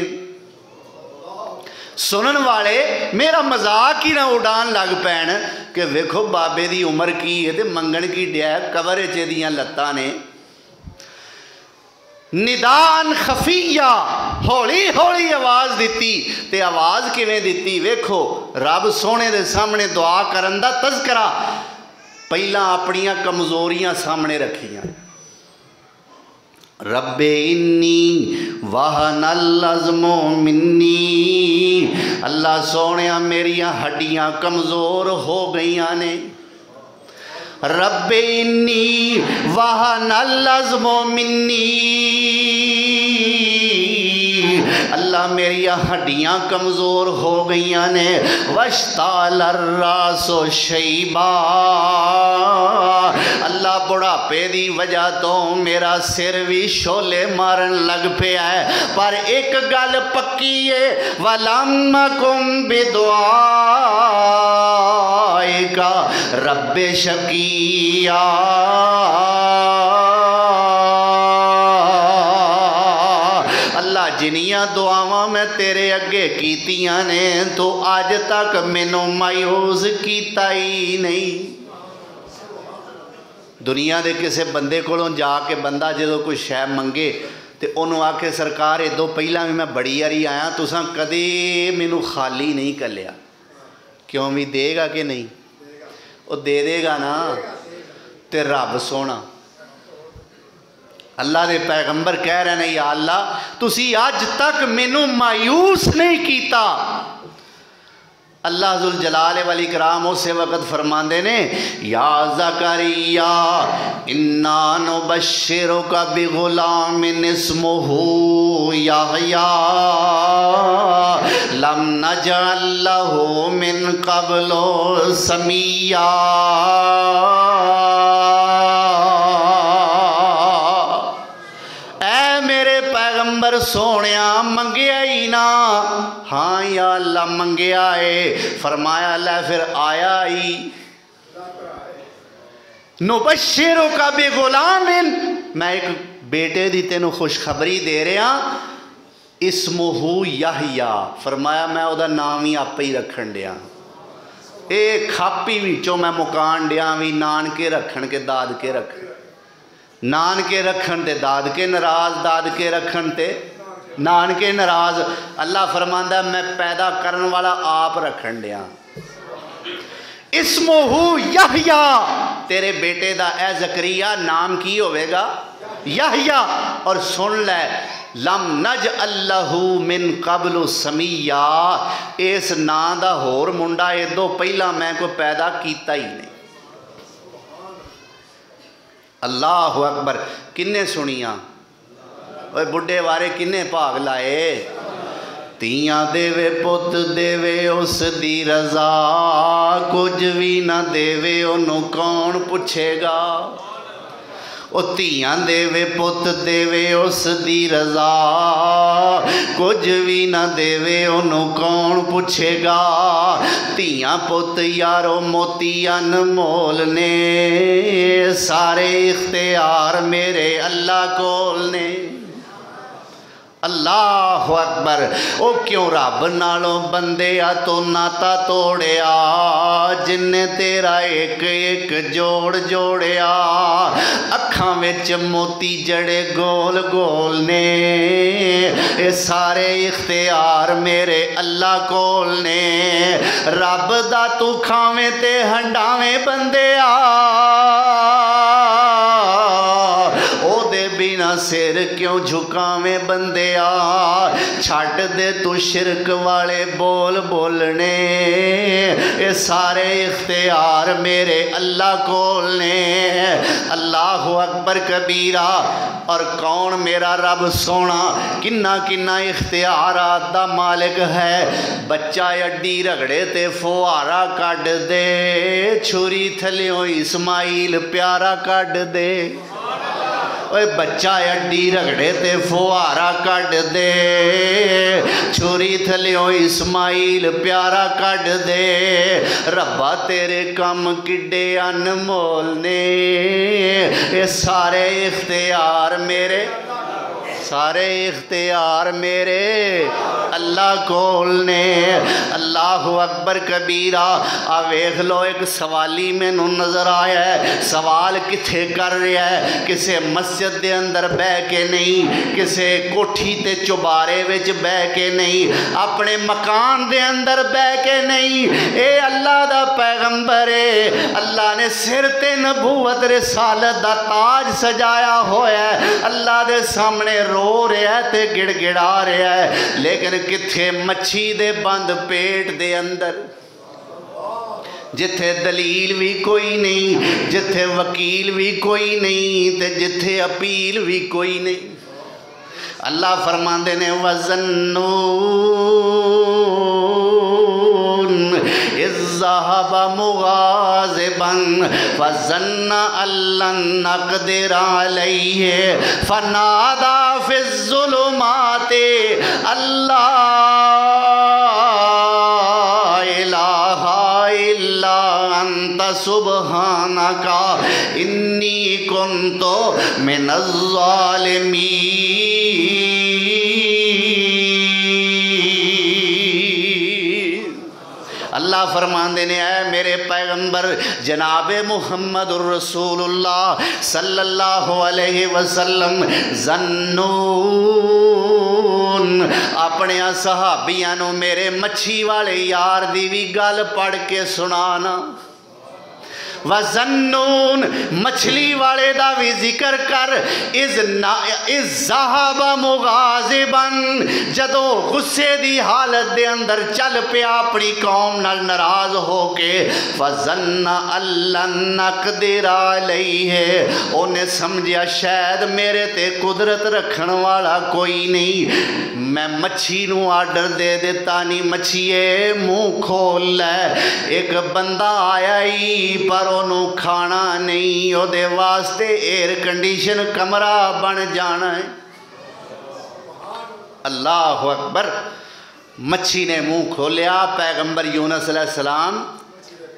سنن والے میرا مذاق ہی نہ اڈان لگ پین کہ ویکھو بابے دی عمر کی ہے تے منگن کی ڈیا کور چے دیاں لتاں نے. ندان خفیہ ہولی ہولی آواز دیتی. تے آواز کیویں دیتی ویکھو رب سونے دے سامنے دعا کرن دا تذکرہ پہلا اپنیاں کمزوریاں سامنے رکھیاں. رب انی وہن العظم منی. اللہ سونیا میریاں ہڈیاں کمزور ہو گئیاں نے. रब इन्नी वहनल अज़्मु मिन्नी, अल्लाह मेरी हड्डियां कमज़ोर हो गई ने, वश्ताल अर्रासु शैबा, अल्लाह बुढ़ापे दी वजह तो मेरा सिर भी शोले मारन लग पिया है। पर एक गल पक्की है, वलम्मकुम बिदुआइका रब्बे शकिया, जिनियां दुआवां मैं तेरे अगे कीतियां ने तो अज तक मैनू मायूस कीता ही नहीं। दुनिया दे किसी बंदे कोलों जाके बंदा जो कोई शै मंगे तो उन्होंने आके सरकार इदों पहला भी मैं बड़ी बारी आया, तुसां कदे मैनू खाली नहीं कलिया, क्यों भी देगा कि नहीं? वो दे देगा ना। ते रब सोना अल्लाह दे पैगंबर कह रहे हैं, या अल्लाह तुसी अज तक मैनू मायूस नहीं किया। अल्लाह जुल जलाल वल इकराम उस वक़्त फरमाते ने, या ज़करिया इन्ना नुबश्शिरुका बिग़ुलामिन इस्मुहु यहया लम नजअल लहू मिन क़ब्लु समिया। पैगंबर सोनिया मंगया ही ना, हाँ या अल्लाह मंगया है। फरमाया लै फिर आया ही, नुबश्शिरुका बिग़ुलामिन, मैं एक बेटे दी तेनू खुशखबरी दे रहा, इस्मुहु यहया, फरमाया मैं उहदा नाम ही आपे ही रखन दिया। ये खापी विचों मैं मुकान दिया भी, नानके रखन के दादके रखन, नानके रखन ते दादके नाराज, दादके रखन ते नानके नाराज। अल्लाह फरमांदा मैं पैदा करन वाला आप रखन दिया। इस्मुहु यहया, तेरे बेटे दा ए ज़करिया नाम की होवेगा? यहया। और सुन ले, लम नजअल लहू मिन क़ब्लु समिया, इस नां दा होर मुंडा इदों पहला मैं कोई पैदा कीता ही नहीं। अल्लाहु अकबर। किन्ने सुनिया ओए बुढ़े वारे किन्ने भाग लाए? तियां देवे पुत देवे उस दी रजा, कुछ भी ना देवे ओनू कौन पुछेगा। ओ तियां देवे पुत देवे उस दी रजा, कुछ भी ना देवे ओनू कौन पुछेगा। तियां पुत यारो मोती अनमोल ने, सारे इख्तियार मेरे अल्लाह कोल ने। अल्लाह अकबर। ओ क्यों रब नालों बंदिया तो नाता तोड़िया, जिन्ने तेरा एक एक जोड़ जोड़िया। अखां विच मोती जड़े गोल गोल ने, ये सारे इख्तियार मेरे अल्लाह कोल ने। रब दा तू खावे ते हंडावे बंदिया, बिना सिर क्यों झुकावे बंदिया। छड़ दे तू शिरक वाले बोल बोलने, ये सारे इख्तियार मेरे अल्लाह कोल ने। अल्लाहु अकबर कबीरा। और कौन मेरा रब सोना किन्ना किन्ना इख्तियारात दा मालिक है। बच्चा अड्डी रगड़े ते फुहारा कढ़ दे, छुरी थल्यों इस्माइल प्यारा कढ़ दे। ओए बच्चा अड्डी रगड़े ते फुहारा कढ़ दे, छुरी थल्यों इस्माइल प्यारा कढ़ दे। रब्बा तेरे कम किड्डे अनमोल ने, ये सारे इख्तियार मेरे, सारे इख्तियार मेरे अल्लाह कोल ने। अल्लाहु अकबर कबीरा। आ वेख लो एक सवाली मैनू नज़र आया है। सवाल किथे कर रहा है? किसे मस्जिद दे अंदर बह के नहीं, किसे कोठी ते चुबारे विच बह के नहीं, अपने मकान दे अंदर बह के नहीं। ये अल्लाह दा पैगंबर है। अल्लाह ने सिर ते नबूवत रिसालत दा ताज सजाया होया है। अल्लाह दे सामने रो रहा है ते गिड़गिड़ा रहा है, लेकिन किथे मच्छी दे बंद पेट दे अंदर जिथे दलील भी कोई नहीं, जिथे वकील भी कोई नहीं, ते जिथे अपील भी कोई नहीं। अल्लाह फरमाते ने वज़न्नून इज़ ज़हबा मुग़ाज़िबन फ़ज़न्ना अल्लन नक़दिर अलैहि फ़नादा फ़िज़्ज़ुलुमाति अल्ला सुब्हानका इन्नी कुन्तु मिनज़्ज़ालिमीन। अल्लाह फरमाते ने ऐ मेरे पैगंबर जनाब मुहम्मदुर रसूलुल्लाह सल्लल्लाहु अलैहि वसल्लम ज़न्नून अपने सहाबियां नूं मेरे मच्छी वाले यार दी भी गल पढ़ के सुनाना। वज़न्नून मछली वाले दा भी जिक्र कर। इज़ ज़हबा मुग़ाज़िबन जदों गुस्से दी हालत दे अंदर चल पिया अपनी कौम नाल नाराज हो के। फ़ज़न्ना अल्लन नक़दिर अलैहि उन्हें समझिया शायद मेरे ते कुदरत रखण वाला कोई नहीं। मैं मच्छी नूं आर्डर दे दिता नहीं मच्छीए मुँह खोल लै। एक बंदा आया ही पर ओनू खाना नहीं, ओदे वास्ते एयर कंडीशन कमरा बन जाना है। अल्लाह अकबर। मच्छी ने मुंह खोलिया। पैगंबर यूनुस अलैहिस्सलाम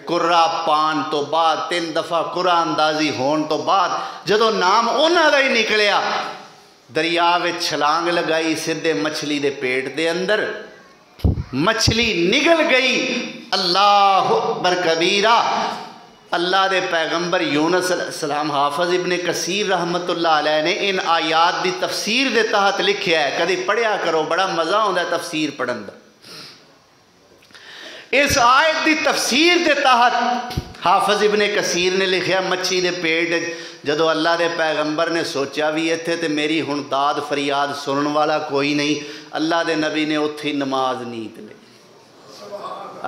कुर्रा पान तो बाद 3 दफ़ा कुर्रा अंदाजी होने तो बाद जदों नाम उन्हां दा ही निकलिया दरिया में छलांग लगाई सीधे मछली दे पेट दे अंदर। मछली निगल गई। अल्लाह अकबर कबीरा। अल्लाह दे पैगंबर यूनुस अलैहिस्सलाम हाफिज़ इब्ने कसीर रहमतुल्लाह अलैह ने इन आयात दी तफसीर दे तहत लिखिया है। कभी पढ़िया करो, बड़ा मज़ा आता है तफसीर पढ़न दा। इस आयत दी तफसीर दे तहत हाफिज़ इब्ने कसीर ने लिखिया मच्छी दे पेट जदों अल्लाह दे पैगंबर ने सोचा भी इत्थे ते मेरी हुण दाद फरियाद सुनन वाला कोई नहीं, अल्लाह दे नबी ने उत्थे नमाज नीत ली।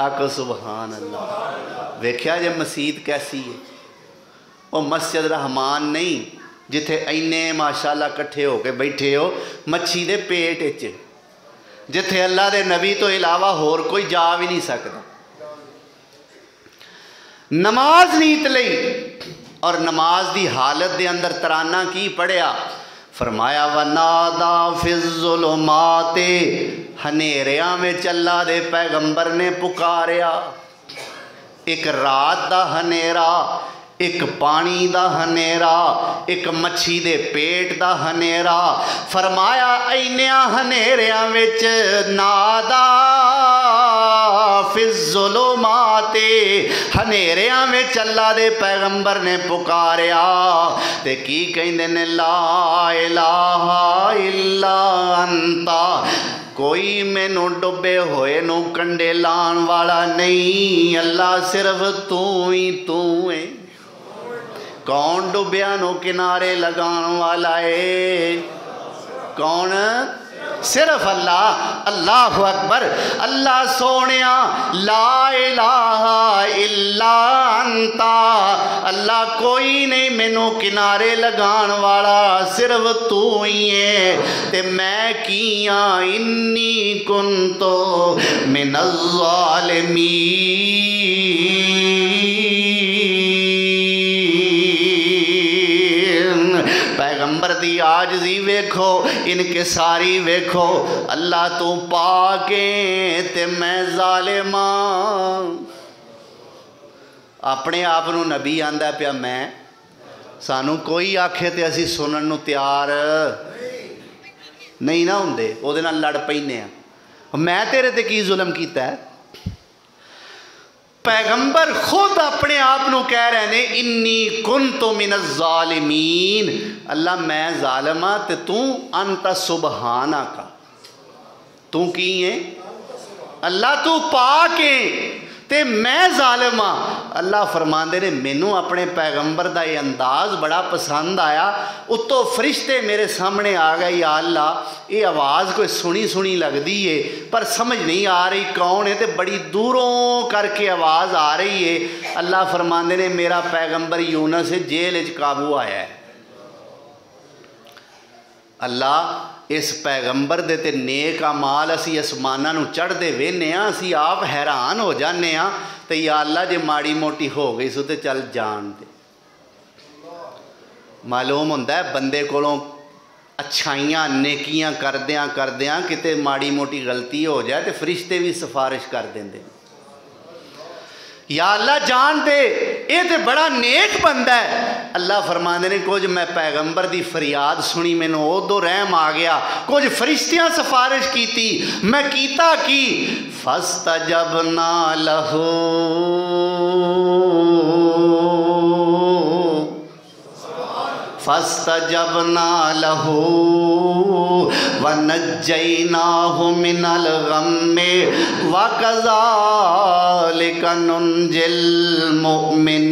आको सुबहान अल्लाह। वेख्या जे मसीत कैसी है। वो मस्जिद रहमान नहीं जिथे इन्ने माशाअल्लाह कट्ठे हो के बैठे हो मच्छी दे पेट च, जिथे अल्लाह दे नबी तो इलावा होर कोई जा भी नहीं सकता। नमाज नीत लई और नमाज दी हालत दे अंदर तराना की पढ़िया। फरमाया वनादा फिज़्ज़ुलुमाते हनेरियां में अल्लाह दे पैगंबर ने पुकारिया। एक रात दा हनेरा, एक पानी दा हनेरा, एक मच्छी दे पेट दा हनेरा। फरमाया इन्नियां हनेरियां विच नादा फिज़्ज़ुलुमाते हनेरियां विच अल्लाह दे पैगंबर ने पुकारिया ते की कहंदे ने ला इलाहा इल्ला अंता कोई मैनू डुबे होए नू कंडे लान वाला नहीं, अल्लाह सिर्फ तू ही तू है। कौन डुबिया नू किनारे लगान वाला है? कौन? सिर्फ अल्लाह। अल्लाह अकबर। अल्लाह सोनिया ला इलाहा इल्ला अंता अल्लाह कोई नहीं मैनू किनारे लगान वाला सिर्फ तू ही है ते मैं किया इन्नी कुंतो मिनज़्ज़ालिमीन। पैगंबर दी आजज़ी वेखो, इनके सारी वेखो। अल्लाह तू पाके ते मैं ज़ालिमा। अपने आप नू नबी आंदा पिया मैं, सानू कोई आखे ते असी सुनन नू तैयार नहीं ना हुंदे, ओहदे नाल लड़ पैने आ। मैं तेरे ते की जुल्म कीता है? पैगंबर खुद अपने आप नू कह रहे ने इन्नी कुन्तु मिनज़्ज़ालिमीन। अल्लाह मैं ज़ालिम हाँ ते तू अंत सुबहाना का, तू की है? अल्लाह तू पाक है تے میں ظالم ہاں۔ اللہ فرماندے نے مینوں اپنے پیغمبر دا یہ انداز بڑا پسند آیا، اتو فرشتے میرے سامنے آ گئے، یا اللہ یہ آواز کوئی سنی سنی لگدی ہے پر سمجھ نہیں آ رہی کون ہے، تے بڑی دوروں کر کے آواز آ رہی ہے۔ اللہ فرماندے نے میرا پیغمبر یونس جیل وچ قابو آیا ہے۔ اللہ اس پیغمبر دے تے نیک اعمال اسی اسماناں نو چڑھ دے وینے ہاں، اسی آپ حیران ہو جانے ہاں، تے یا اللہ جے ماڑی موٹی ہو گئی سو تے چل جان دے۔ معلوم ہوندہ ہے بندے کولوں اچھائیاں نیکیاں کردیاں کتے ماڑی موٹی غلطی ہو جائے تے فرشتے بھی سفارش کر دیں دے، یا اللہ جان دے یہ تے بڑا نیک بندہ ہے۔ اللہ فرماندے نے کچھ میں پیغمبر دی فریاد سنی، میں نے ادو رحم آ گیا، کچھ فرشتیاں سفارش کیتی، میں کیتا کی فَاسْتَجَبْنَا لَهُ فَاسْتَجَبْنَا لَهُ وَنَجَّيْنَاهُ مِنَ الْغَمِّ وَكَذَلِكَ نُنْجِي الْمُؤْمِنِينَ۔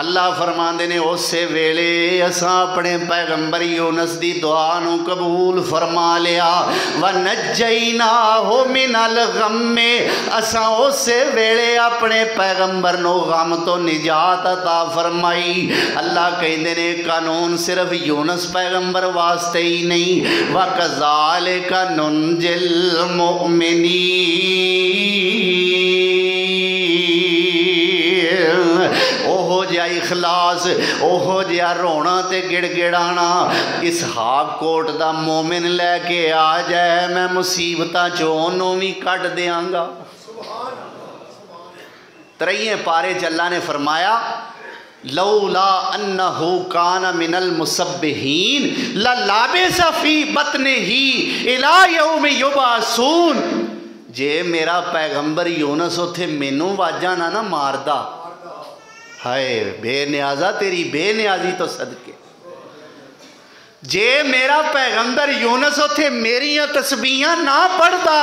اللہ فرماندے نے اسے ویلے اساں اپنے پیغمبر یونس دی دعا نو قبول فرما لیا، وَنَجَّيْنَاهُ مِنَ الْغَمِّ، اساں اسے ویلے اپنے پیغمبر نو غم تو نجات عطا فرمائی۔ اللہ کہندے نے قانون صرف یونس پیغمبر واسطے ہی نہیں، وَكَذَلِكَ نُنْجِي الْمُؤْمِنِينَ۔ اوہو جیا اخلاص، اوہو جیا رونا تے گڑ گڑانا اسحاق کوٹ دا مومن لے کے آ جائے، میں مصیبتاں چونوں بھی کٹ دیاں گا۔ ترائیے پارے اللہ نے فرمایا لولا انہو کان من المسبحین للابس فی بطنہ الی یوم یبعثون۔ جے میرا پیغمبر یونس اتھے مینوں واجہ نہ ماردا، ہائے بے نیازہ تیری بے نیازی تو صدقے، جے میرا پیغمبر یونس اتھے میریاں تسبیحاں نہ پڑھدا،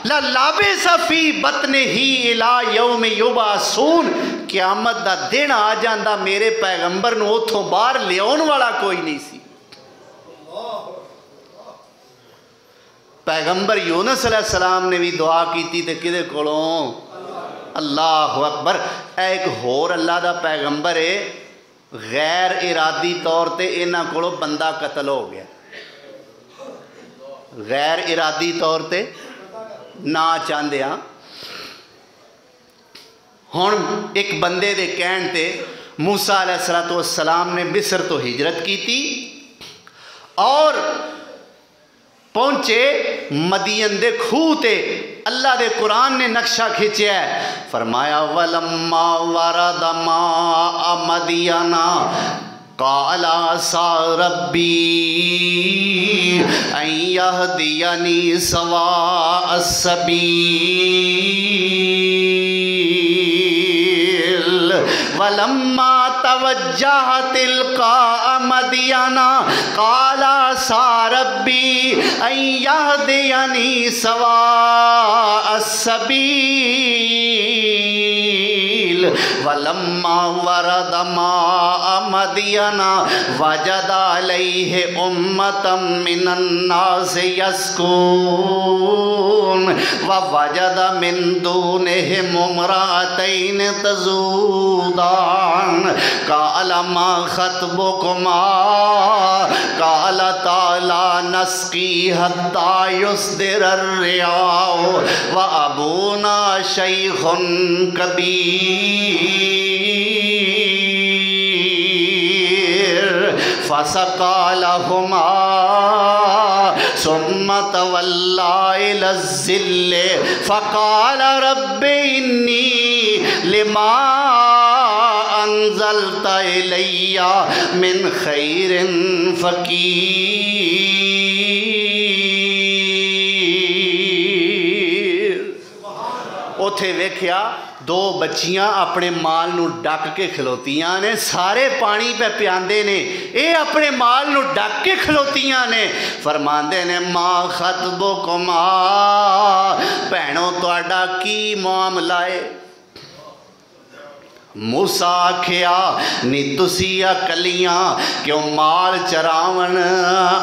لَلَابِسَ فِي بَطْنِهِ إِلَى يَوْمِ يُبْعَثُونَ، قیامت دا دن آ جاندا میرے پیغمبر نو اتھوں باہر لیون والا کوئی نہیں سی۔ پیغمبر یونس علیہ السلام نے بھی دعا کی تھی تے کدے کولوں؟ اللہ اکبر۔ ایک ہور اللہ دا پیغمبر ہے، غیر ارادی طور تے انہاں کولوں بندہ قتل ہو گیا، غیر ارادی طور تے نہ چاہندے ہاں۔ ہن ایک بندے دے کہن تے موسیٰ علیہ السلام نے مصر تو ہجرت کی تھی اور پہنچے مدین دے کھوہ تے۔ اللہ دے قرآن نے نقشہ کھچیا ہے، فرمایا وَلَمَّا وَرَدَ مَاءَ مَدْيَنَ قَالَ عَسَىٰ رَبِّي أَن يَهْدِيَنِي سَوَاءَ السَّبِيلِ وَلَمَّا تَوَجَّهَ تِلْقَاءَ مَدْيَنَ قَالَ عَسَىٰ رَبِّي أَن يَهْدِيَنِي سَوَاءَ السَّبِيلِ وَلَمَّا وَرَدَ مَاءَ مَدْيَنَ وَجَدَ عَلَيْهِ أُمَّةً مِّنَ النَّاسِ يَسْقُونَ وَوَجَدَ مِن دُونِهِمْ امْرَأَتَيْنِ تَذُودَانِ قَالَ مَا خَطْبُكُمَا قَالَتَا لَا نَسْقِي حَتَّى يُصْدِرَ الرِّعَاءُ وَأَبُونَا شَيْخٌ كَبِيرٌ فَسَقَىٰ لَهُمَا ثُمَّ تَوَلَّىٰ إِلَى الظِّلِّ فَقَالَ رَبِّ إِنِّي لِمَا أَنزَلْتَ إِلَيَّ مِنْ خَيْرٍ فَقِيرٌ۔ उत्थे वेख्या दो बच्चियां अपने माल नू डक के खलोतियां ने, सारे पानी पे पियादे ने, ये अपने माल नू डक के खलोतियां ने। फरमांदे ने मां खतबुकुमा, भैणों तुहाडा की मामला है? मूसा आखिया नी तुसी अकलियां क्यों माल चरावन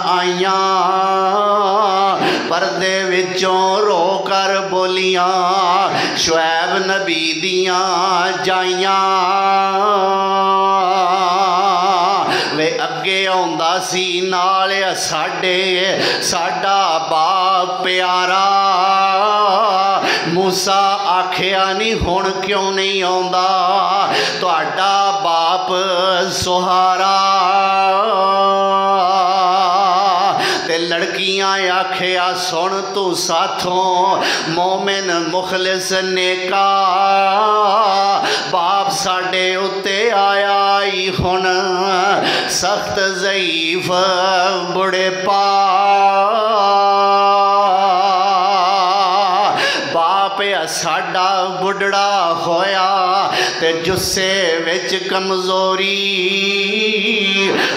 आइयां? पर्दे विचों रो कर बोलियां शुएब नबी दियां जाइयां। वे अगे आउंदा सी नाल साडा बाप प्यारा। मूसा आखिया नी हुण क्यों नहीं आउंदा? तुहाडा बाप सुहारा। ते लड़कियां आखिया सुन तू साथों मोमिन मुखलिस नेका, बाप साडे उत्ते आया ही हुण सख्त ज़ईफ बुढ़े पा। साडा बुढ़ड़ा होया ते जुस्से विच कमजोरी,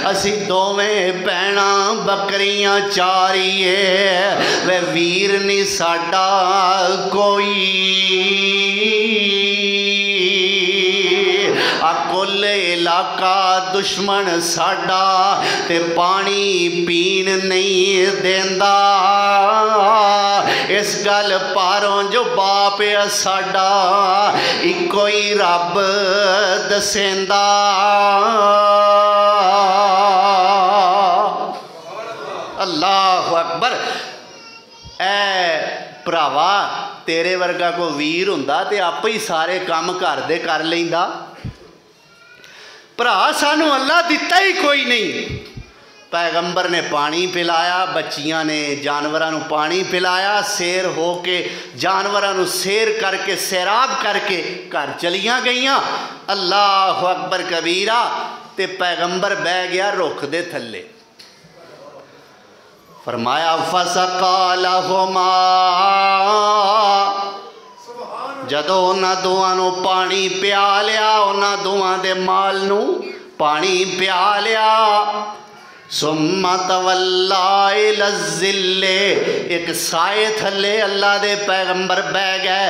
असी दोवें भैणा बकरियां चारीए, वे वीर नी साडा कोई। कुल इलाका दुश्मन साडा ते पानी पीन नहीं देंदा। इस गल पारों जो बाप है साडा इको ही रब दसेंदा। अल्लाह अकबर। ऐ भरावा तेरे वर्गा को वीर हुंदा ते आप ही सारे काम घर दे कर लैंदा। भरा सानू अल्लाह दिता ही कोई नहीं। पैगंबर ने पानी पिलाया, बच्चियां ने जानवरों को पानी पिलाया, सैर हो के जानवरों को सैर करके सैराब करके घर चलियां गईयां। अल्लाह अकबर कबीरा। ते पैगंबर बह गया रुख दे थल्ले। फरमाया फसका लहुमा, जदों उन्हां दोवां नूं पानी पिया लिया, उन्हां दोवां दे माल नूं पानी पिया लिया। सुम्मा तवल्ला इला ज़िल्ले, एक साए थले अल्लाह दे पैगंबर बह गए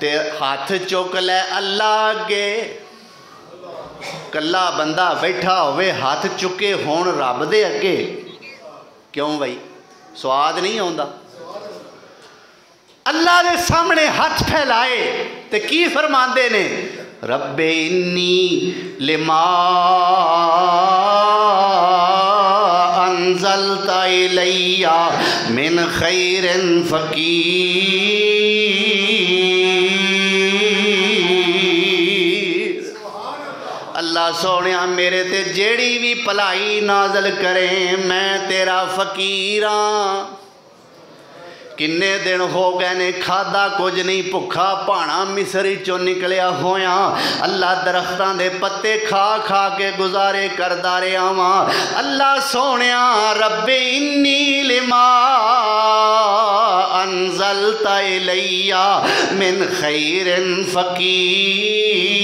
ते हाथ चुक ले अल्लाह अगे। कला बंदा बैठा होवे हाथ चुके होण रब दे अगे, क्यों बई स्वाद नहीं आउंदा? अल्लाह दे सामने हाथ फैलाए ते की फरमांदे ने? रब्बे इन्नी लिमा अंज़लता इलैया मिन खैरिन फ़कीर। अल्लाह सोनिया मेरे ते जेड़ी भी भलाई नाजल करे मैं तेरा फकीर हाँ। किन्ने दिन हो गए ने खादा कुछ नहीं, भुखा भाना मिसरी चो निकलिया होया। अल्लाह दरख्तां दे पत्ते खा खा के गुजारे करदा रहा वां। अल्लाह सोनिया रब्बे इन्नी लिमा अंज़लता इलैया मिन खैरिन फ़कीर।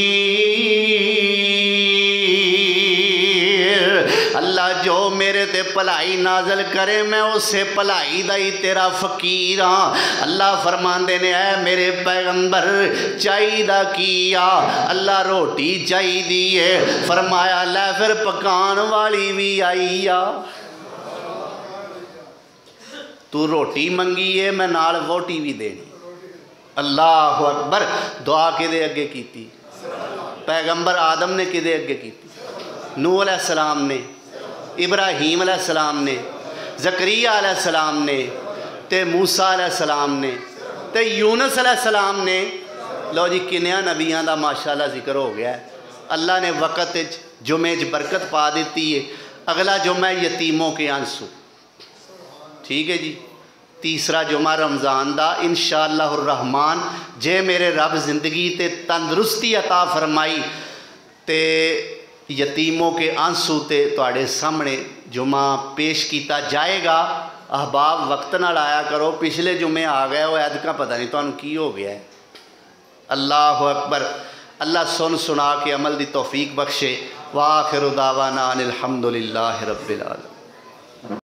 अल्लाह जो मेरे ते भलाई नाजल करे मैं उसे भलाई दा ही तेरा फकीर हाँ। अल्लाह फरमांदे ने ऐ मेरे पैगंबर चाहिदा किया? अल्लाह रोटी चाहिदी है। फरमाया लै फिर पकान वाली भी आई आ। तू रोटी मंगी है मैं नाल वोटी भी देनी। अल्लाह अकबर। दुआ किदे अगे कीती? पैगंबर आदम ने किदे अगे कीती? नूह अलैहिस्सलाम ने, इब्राहीम अलैहिस्सलाम ने, ज़करिया अलैहिस्सलाम ने, ते मूसा अलैहिस्सलाम ने, ते यूनुस अलैहिस्सलाम ने। लो जी किन्नियां नबियां दा माशाअल्लाह जिक्र हो गया। अल्लाह ने वक़्त जुमे च बरकत पा दी है। अगला जुमा यतीमों के आंसू, ठीक है जी। तीसरा जुमा रमज़ान दा इंशाअल्लाहुर रहमान जे मेरे रब जिंदगी ते तंदुरुस्ती अता फरमाई ते यतीमों के आंसू ते तुहाडे सामने जुमा पेश किया जाएगा। अहबाब वक्त नाल आया करो। पिछले जुमे आ गए हो, ऐदका पता नहीं तुहानू की हो गया है। اللہ اکبر۔ اللہ سن سنا کے عمل دی توفیق بخشے۔ وآخر دعوانا ان الحمدللہ رب العالمین۔